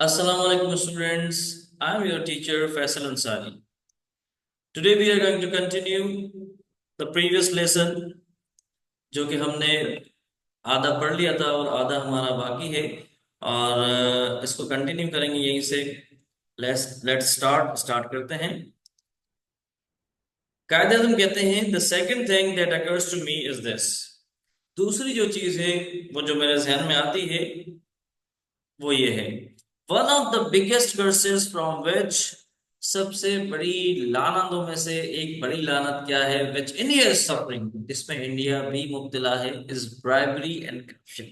Assalamu alaikum students. I am your teacher Faisal Ansari. Today we are going to continue the previous lesson जो कि हमने आधा पढ़ लिया था और आधा हमारा बाकी है और इसको कंटिन्यू करेंगे यहीं से। लेट्स स्टार्ट करते हैं। कायदे आज़म कहते हैं the second thing that occurs to me is this. दूसरी जो चीज है वो जो मेरे जहन में आती है वो ये है one of the biggest curses from which, सबसे बड़ी लानतों में से एक बड़ी लानत क्या है, विच इंडिया इज सफरिंग, जिसमें इंडिया भी मुब्तला है, इज ब्राइबरी एंड करप्शन।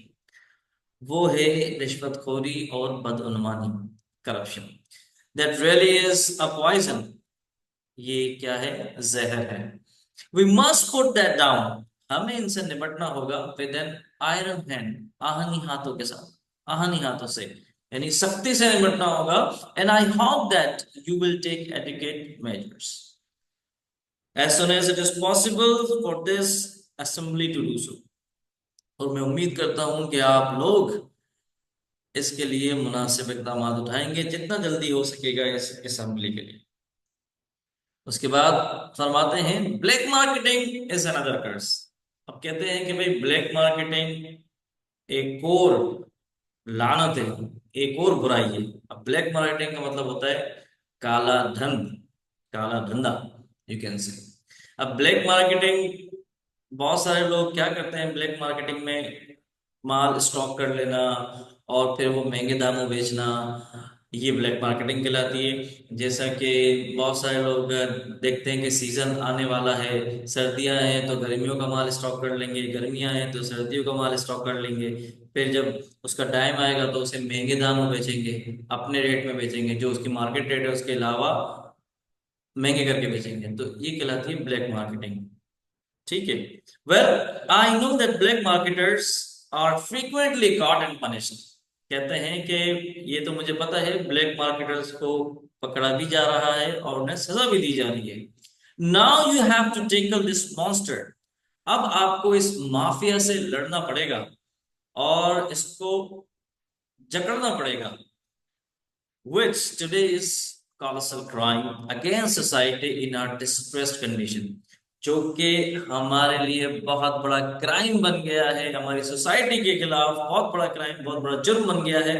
वो है रिश्वतखोरी और बदउनवानी, corruption. That really is a poison. ये क्या है? जहर है। We must put that down. हमें इनसे निपटना होगा विद एन आयरन हैंड, आहनी हाथों के साथ, आहनी हाथों से, यानी सख्ती से निपटना होगा। And I hope that you will take adequate measures as soon as it is possible for this assembly to do so। और मैं उम्मीद करता हूं कि आप लोग इसके लिए मुनासिब इकदाम उठाएंगे जितना जल्दी हो सकेगा इस असेंबली के लिए। उसके बाद फरमाते हैं ब्लैक मार्केटिंग इज अनदर कर्स। अब कहते हैं कि भाई ब्लैक मार्केटिंग एक और लानत है, एक और बुराई है। अब ब्लैक मार्केटिंग का मतलब होता है काला धन, काला धंधा, यू कैन से। अब ब्लैक मार्केटिंग, बहुत सारे लोग क्या करते हैं ब्लैक मार्केटिंग में, माल स्टॉक कर लेना और फिर वो महंगे दामों बेचना, ये ब्लैक मार्केटिंग कहलाती है। जैसा कि बहुत सारे लोग देखते हैं कि सीजन आने वाला है, सर्दियां हैं तो गर्मियों का माल स्टॉक कर लेंगे, गर्मियां हैं तो सर्दियों का माल स्टॉक कर लेंगे, फिर जब उसका टाइम आएगा तो उसे महंगे दामों बेचेंगे, अपने रेट में बेचेंगे, जो उसकी मार्केट रेट है उसके अलावा महंगे करके बेचेंगे, तो ये कहलाती है ब्लैक मार्केटिंग। ठीक है। Well, I know that black marketers are frequently caught and punished. कहते हैं कि ये तो मुझे पता है, ब्लैक मार्केटर्स को पकड़ा भी जा रहा है और उन्हें सजा भी दी जा रही है। Now you have to tackle this monster. अब आपको इस माफिया से लड़ना पड़ेगा और इसको जकड़ना पड़ेगा, which today is colossal crime against society in our distressed condition। जो कि हमारे लिए बहुत बड़ा क्राइम बन गया है, हमारी सोसाइटी के खिलाफ बहुत बड़ा क्राइम, बहुत बड़ा जुर्म बन गया है।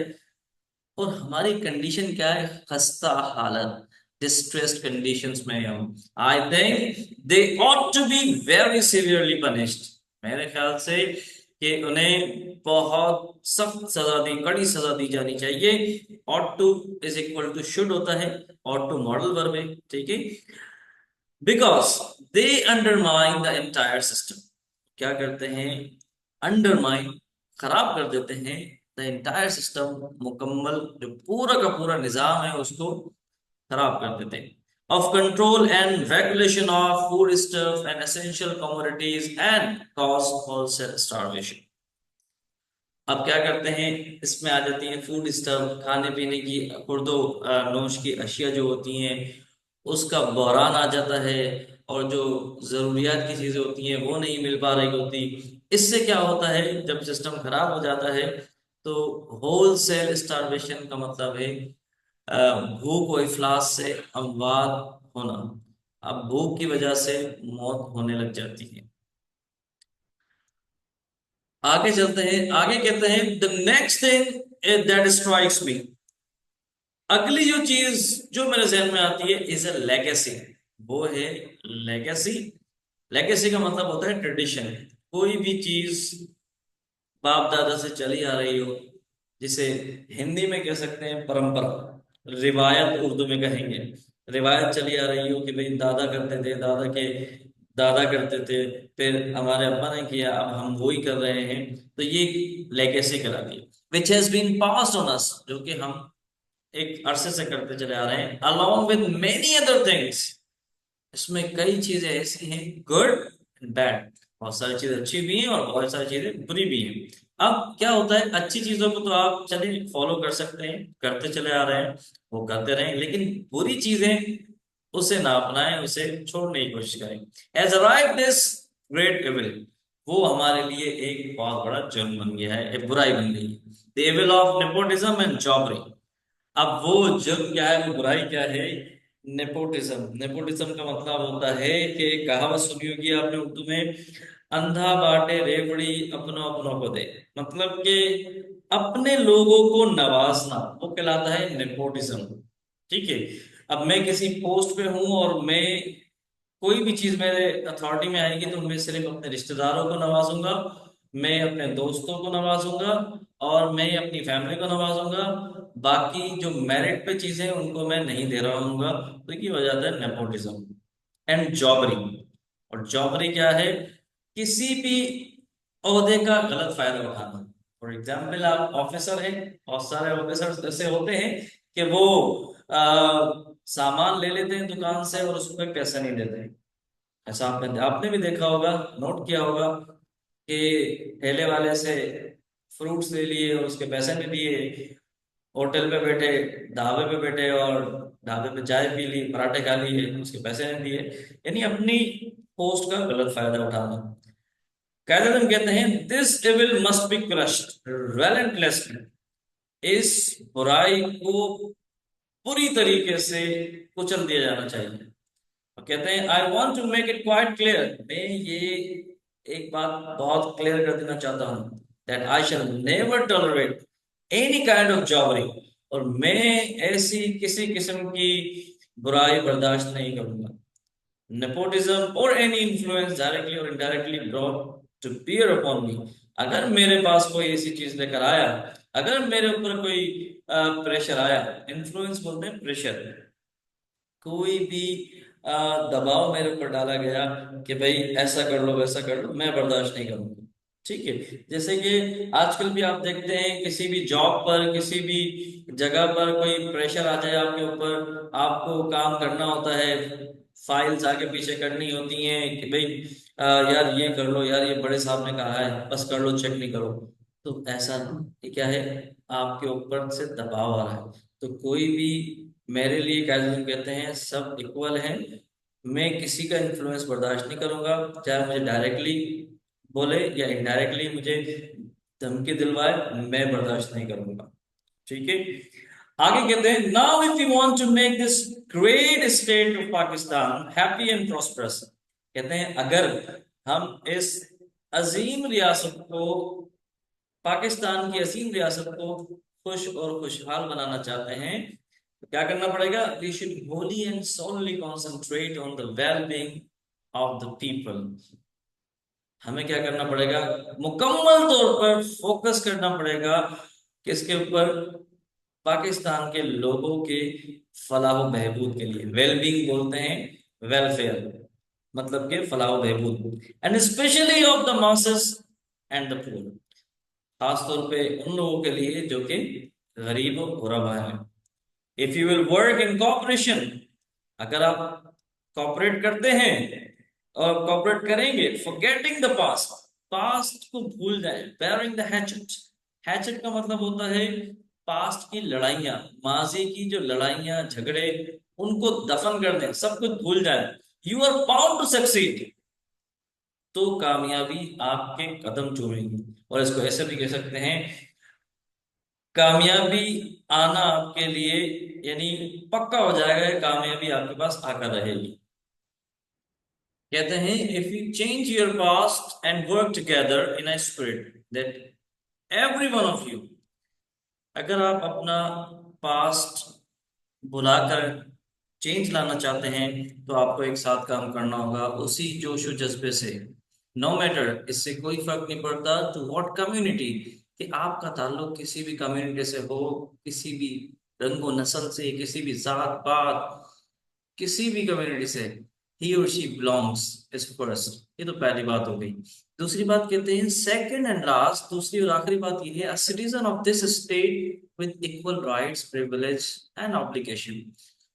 और हमारी कंडीशन क्या है? खस्ता हालत, डिस्ट्रेस्ड कंडीशंस में हम। I think they ought to be very severely punished. मेरे ख्याल से कि उन्हें बहुत सख्त सजा दी, कड़ी सजा दी जानी चाहिए। Ought to is equal to should होता है, ऑट टू मॉडल वर्ब है, ठीक है। Because they undermine the entire system. क्या करते हैं? अंडरमाइन, खराब कर देते हैं, द एंटायर सिस्टम, मुकम्मल जो पूरा का पूरा निजाम है उसको खराब कर देते हैं। Of control and regulation of food stuff and essential commodities and cause wholesale starvation. अब क्या करते हैं? इसमें आ जाती है फूड स्टफ, खाने पीने की खुर्दो नोश की अशिया जो होती हैं, उसका बहरान आ जाता है, और जो जरूरियात की चीजें होती हैं वो नहीं मिल पा रही होती। इससे क्या होता है? जब सिस्टम खराब हो जाता है तो होल सेल स्टारवेशन का मतलब है भूख और इफलास से अमवात होना। अब भूख की वजह से मौत होने लग जाती है। आगे चलते हैं, आगे कहते हैं the next thing that strikes me. अगली जो चीज जो मेरे जहन में आती है इज अ लेगेसी। वो है लेगेसी। लेगेसी का मतलब होता है ट्रेडिशन। कोई भी चीज बाप दादा से चली आ रही हो, जिसे हिंदी में कह सकते हैं परंपरा, रिवायत उर्दू में कहेंगे। रिवायत चली आ रही हो कि भाई दादा करते थे, दादा के दादा करते थे, फिर हमारे अब्बा ने किया, अब हम वो ही कर रहे हैं, तो ये लेगेसी कहलाती है। Which has been passed on us, जो कि हम एक अरसे से करते चले आ रहे हैं, along with many other things। इसमें कई चीजें ऐसी हैं, गुड एंड बैड। बहुत सारी चीजें अच्छी भी हैं और बहुत सारी चीजें बुरी भी हैं। अब क्या होता है, अच्छी चीजों को तो आप चले फॉलो कर सकते हैं, करते चले आ रहे हैं, वो करते रहें, लेकिन बुरी चीजें उसे ना अपनाएं, उसे छोड़ने की कोशिश करें। As arrive this great evil, वो हमारे लिए एक बहुत बड़ा जुर्म बन गया है, एक बुराई बन गई है। The evil of nepotism and jobbery. अब वो जुर्म क्या है, वो बुराई क्या है? नेपोटिज्म। नेपोटिज्म का मतलब होता है कि कहावत सुनी होगी आपने उर्दू में, अंधा बाटे रेवड़ी अपनों अपनों को दे। मतलब कि अपने लोगों को नवाजना, वो कहलाता है नेपोटिज्म। ठीक है। अब मैं किसी पोस्ट पे हूं और मैं कोई भी चीज मेरे अथॉरिटी में आएगी तो मैं सिर्फ अपने रिश्तेदारों को नवाजूंगा, मैं अपने दोस्तों को नवाजूंगा, और मैं अपनी फैमिली को नवाजूंगा। बाकी जो मेरिट पे चीजें हैं उनको मैं नहीं दे रहा हूँगा। तो ये हो जाता है नेपोटिज्म। एंड जॉबरी। और जॉबरी क्या है? किसी भी ओहदे का गलत फायदा उठाना। फॉर एग्जाम्पल, आप ऑफिसर हैं, बहुत सारे ऑफिसर ऐसे होते हैं कि वो सामान ले लेते हैं दुकान से और उसको कोई पैसा नहीं देते हैं। ऐसा आपने आपने भी देखा होगा, नोट किया होगा कि ठेले वाले से फ्रूट्स ले लिए और उसके पैसे नहीं दिए, होटल पे बैठे, ढाबे पे बैठे और ढाबे पे चाय पी ली, पराठे खा लिए, उसके पैसे नहीं दिए। यानी अपनी पोस्ट का गलत फायदा उठाना। कायदे कहते हैं this evil must be crushed relentlessly। इस बुराई को पूरी तरीके से कुचल दिया जाना चाहिए। और कहते हैं I want to make it quite clear, मैं ये एक बात बहुत क्लियर कर देना चाहता हूँ, that I shall never tolerate any kind of jobbery. और मैं ऐसी किसी किस्म की बुराई बर्दाश्त नहीं करूंगा। nepotism or any influence directly or indirectly brought to bear upon me। अगर मेरे पास कोई ऐसी चीज लेकर आया, अगर मेरे ऊपर कोई प्रेशर आया, इन्फ्लुएंस बोलते हैं प्रेशर, कोई भी दबाव मेरे ऊपर डाला गया कि भाई ऐसा कर लो वैसा कर लो, मैं बर्दाश्त नहीं करूंगा। ठीक है। जैसे कि आजकल भी आप देखते हैं किसी भी जॉब पर, किसी भी जगह पर कोई प्रेशर आ जाए आपके ऊपर, आपको काम करना होता है, फाइल्स आगे पीछे करनी होती हैं कि भाई यार ये कर लो, यार ये बड़े साहब ने कहा है, बस कर लो, चेक नहीं करो। तो ऐसा ये क्या है, आपके ऊपर से दबाव आ रहा है। तो कोई भी, मेरे लिए कैजुअल कहते हैं सब इक्वल हैं। मैं किसी का इन्फ्लुएंस बर्दाश्त नहीं करूंगा, चाहे मुझे डायरेक्टली बोले या इनडायरेक्टली मुझे धमकी दिलवाए, मैं बर्दाश्त नहीं करूंगा। ठीक है। आगे कहते हैं now if you want to make this great state of Pakistan happy and prosperous. कहते हैं अगर हम इस अजीम रियासत को, पाकिस्तान की अजीम रियासत को खुश और खुशहाल बनाना चाहते हैं तो क्या करना पड़ेगा? We should wholly and solely concentrate on the well being of the people. हमें क्या करना पड़ेगा? मुकम्मल तौर पर फोकस करना पड़ेगा किसके ऊपर? पाकिस्तान के लोगों के फलाह बहबूद के लिए। वेलबींग बोलते हैं वेलफेयर, मतलब के फलाह बहबूद, and specially of the masses and the poor. खासतौर पे उन लोगों के लिए जो कि गरीब और गुरबा हैं। If you will work in cooperation, अगर आप कॉपरेट करते हैं और कॉपरेट करेंगे, फॉरगेटिंग द पास्ट, पास्ट को भूल जाए, बेयरिंग द हैचेट। हैचेट का मतलब होता है पास्ट की लड़ाइयां, माजी की जो लड़ाइयां झगड़े, उनको दफन कर दें, सब कुछ भूल जाए। You are bound to succeed. तो कामयाबी आपके कदम चूमेगी। और इसको ऐसे भी कह सकते हैं, कामयाबी आना आपके लिए यानी पक्का हो जाएगा कि कामयाबी आपके पास आकर रहेगी। कहते हैं if you change your past and work together in a spirit that every one of you, अगर आप अपना पास्ट बुलाकर चेंज लाना चाहते हैं तो आपको एक साथ काम करना होगा उसी जोश और जज्बे से। नो मैटर, इससे कोई फर्क नहीं पड़ता टू व्हाट कम्युनिटी, कि आपका ताल्लुक किसी भी कम्युनिटी से हो, किसी भी रंगो नस्ल से, किसी भी जात पात, किसी भी कम्युनिटी से, ही और शी बिलोंग्स इज फर्स्ट। ये तो पहली बात हो गई। दूसरी बात कहते हैं सेकंड एंड लास्ट, दूसरी और आखिरी बात ये है, a citizen of this state with equal rights privilege and obligation.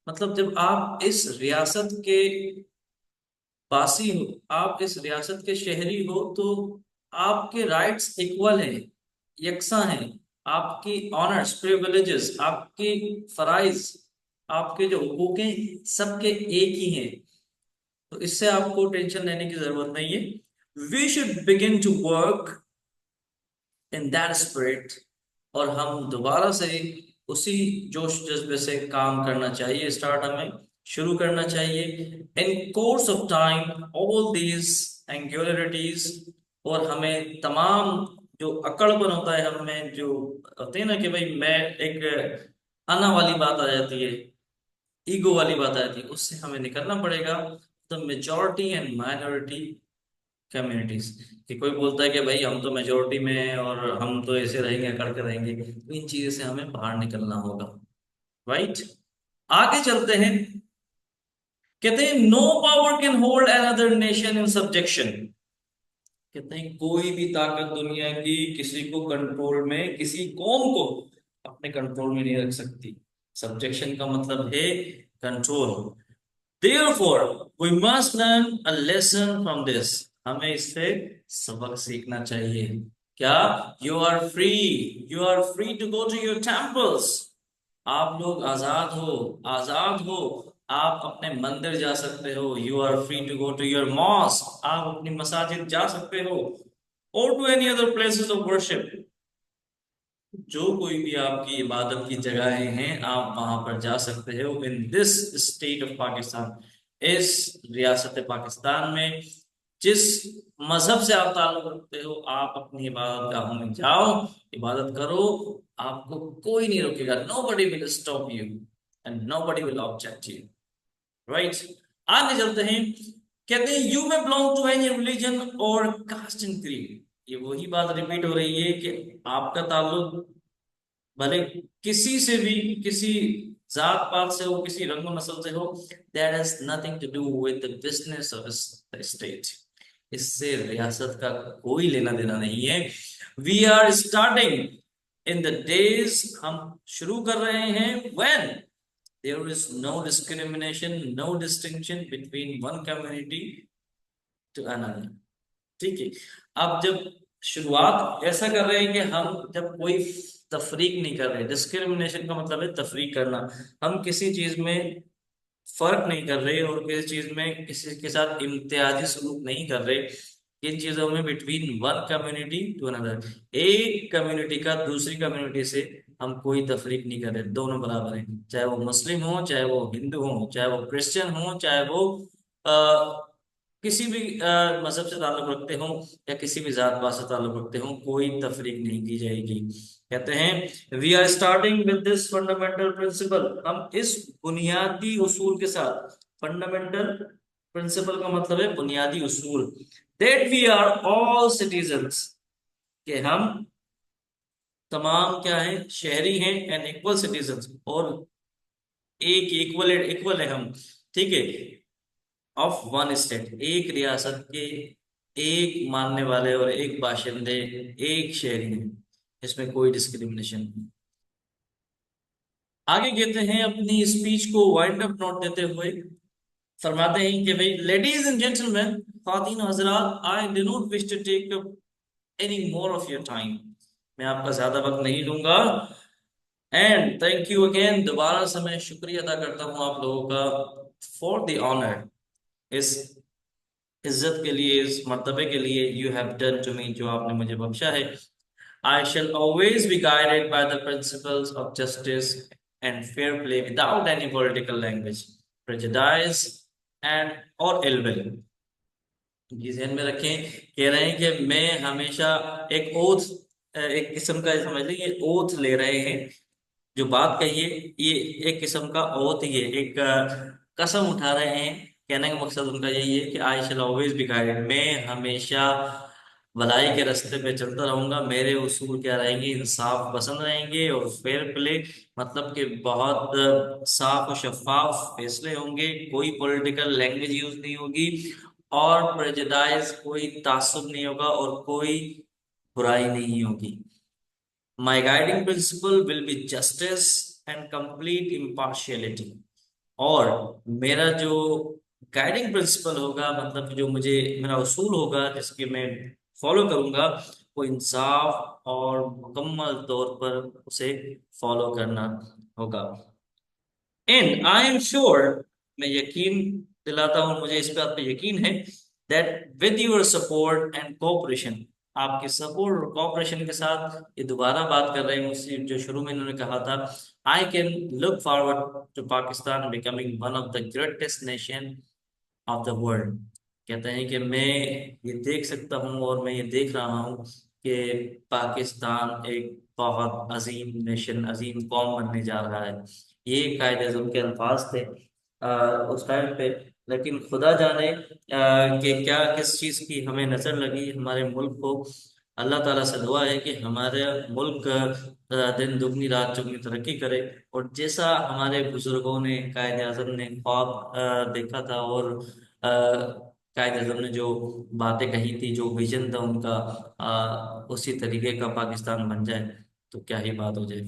मतलब जब आप इस रियासत के वासी हो, आप इस रियासत के शहरी हो, तो आपके राइट्स इक्वल हैं, यकसा हैं। आपकी ऑनर्स प्रिविलेजेस, आपकी फराइज, आपके जो हुकूक हैं, सबके एक ही हैं। तो इससे आपको टेंशन लेने की जरूरत नहीं है। We should begin to work in that spirit. और हम दोबारा से उसी जोश जज्बे से काम करना चाहिए, स्टार्ट हमें शुरू करना चाहिए। In course of time all these angularities, और हमें तमाम जो अकड़पन होता है हमें, जो होते हैं ना कि भाई मैं एक आना वाली बात आ जाती है, ईगो वाली बात आ जाती है, उससे हमें निकलना पड़ेगा। The majority and minority communities, कि कोई बोलता है कि भाई हम तो मेजोरिटी में हैं और हम तो ऐसे रहेंगे, अकड़ के रहेंगे, तो इन चीजों से हमें बाहर निकलना होगा। राइट, आगे चलते हैं। कहते हैं no power can hold another nation in subjection. कहते हैं कोई भी ताकत दुनिया की किसी को कंट्रोल में, किसी कौम को अपने कंट्रोल में नहीं रख सकती। सब्जेक्शन का मतलब है control. Therefore, we must learn a lesson from this. हमें इससे सबक सीखना चाहिए। क्या? You are free to go to your temples. आप लोग आजाद हो, आजाद हो। आप अपने मंदिर जा सकते हो। You are free to go to your mosque. आप अपनी मसाजिद जा सकते हो। Or to any other places of worship. जो कोई भी आपकी इबादत की जगहें हैं, आप वहां पर जा सकते हो। In this state of Pakistan, इस रियासत पाकिस्तान में, जिस मजहब से आप ताल्लुक रखते हो, आप अपनी इबादत गाहों में जाओ, इबादत करो। आपको कोई नहीं रोकेगा। Nobody will stop you and nobody will object you. Right, आगे चलते हैं। कहते हैं you may belong to any religion or caste and creed. ये वही बात रिपीट हो रही है कि आपका ताल्लुक भले किसी से भी, किसी जात पात से हो, किसी रंग नस्ल से हो, that has nothing to do with the business of the state. इससे रियासत का कोई लेना देना नहीं है। We are starting in the days, हम शुरू कर रहे हैं when there is no discrimination, no distinction between one community to another. ठीक है, अब जब शुरुआत ऐसा कर रहे हैं कि हम जब कोई तफरीक नहीं कर रहे। डिस्क्रिमिनेशन का मतलब है तफरीक करना। हम किसी चीज में फर्क नहीं कर रहे और किसी चीज में किसी के साथ इम्तियाजी सलूक नहीं कर रहे। इन चीजों में between one community to another, एक कम्युनिटी का दूसरी कम्युनिटी से हम कोई तफरीक नहीं कर रहे। दोनों बराबर हैं, चाहे वो मुस्लिम हो, चाहे वो हिंदू हो, चाहे वो क्रिश्चियन हो, चाहे वो किसी भी मजहब से ताल्लुक रखते हो या किसी भी जात पात से ताल्लुक रखते हो, कोई तफरीक नहीं की जाएगी। कहते हैं we are starting with this fundamental principle. हम इस बुनियादी उसूल के साथ, फंडामेंटल प्रिंसिपल का मतलब है बुनियादी उसूल, that we are all citizens, कि हम तमाम क्या हैं, शहरी हैं, एंड इक्वल सिटीजन्स, और एक इक्वल इक्वल है हम। ठीक है, ऑफ वन स्टेट, एक रियासत के एक मानने वाले और एक बाशिंदे, एक शहरी हैं। इसमें कोई डिस्क्रिमिनेशन नहीं। आगे कहते हैं अपनी स्पीच को वाइंड अप नोट देते हुए फरमाते हैं कि भाई लेडीज एंड जेंटलमैन, खातिन हजरात, I do not wish to take up any more of your time. मैं आपका ज्यादा वक्त नहीं लूंगा। एंड थैंक यू अगेन, दोबारा से मैं शुक्रिया अदा करता हूँ आप लोगों का, फॉर द ऑनर, इस इज्जत के लिए, इस मर्तबे के लिए, you have done to me, जो आपने मुझे बख्शा है। I shall always be guided by the principles of justice and fair play without any political language, prejudice and or ill will। ये ध्यान में रखें, कह रहे हैं कि मैं हमेशा एक ओथ, एक किस्म का समझ लीजिए ओथ ले रहे हैं। जो बात कही है ये एक किस्म का ओथ ही है, एक कसम उठा रहे हैं। कहने का मकसद उनका यही है कि आई शैल ऑलवेज बी गाइडेड, मैं हमेशा भलाई के रास्ते पे चलता रहूंगा। मेरे उसूल क्या रहेंगे, इंसाफ पसंद रहेंगे, और फेयर प्ले मतलब कि बहुत साफ और शफाफ फैसले होंगे, कोई पॉलिटिकल लैंग्वेज यूज नहीं होगी, और प्रेजुडाइज, कोई तासुब नहीं होगा, और कोई बुराई नहीं होगी। My guiding principle will be justice and complete impartiality। और मेरा जो गाइडिंग प्रिंसिपल होगा, मतलब जो मुझे मेरा उसूल होगा जिसके मैं फॉलो करूंगा, वो इंसाफ और मुकम्मल तौर पर उसे फॉलो करना होगा। एंड आई एम श्योर, मैं यकीन दिलाता हूं, मुझे इस बात पे यकीन है, that with your support and cooperation, आपके सपोर्ट और कॉपरेशन के साथ ये दोबारा बात कर रहे हैं उसी जो शुरू में इन्होंने कहा था, I can look forward to Pakistan becoming one of the greatest nation of the world. कहते हैं कि मैं ये देख सकता हूँ और मैं ये देख रहा हूँ कि पाकिस्तान एक बहुत अजीम नेशन, अजीम कौम बनने जा रहा है। ये कायद आज़म के अल्फाज थे उस टाइम पे। लेकिन खुदा जाने कि क्या किस चीज़ की हमें नज़र लगी हमारे मुल्क को। अल्लाह ताला से दुआ है कि हमारे मुल्क दिन दुगनी रात चौगनी तरक्की करे। और जैसा हमारे बुजुर्गों ने, कायद आज़म ने ख्वाब देखा था, और कायद आज़म ने जो बातें कही थी, जो विजन था उनका, उसी तरीके का पाकिस्तान बन जाए तो क्या ही बात हो जाए।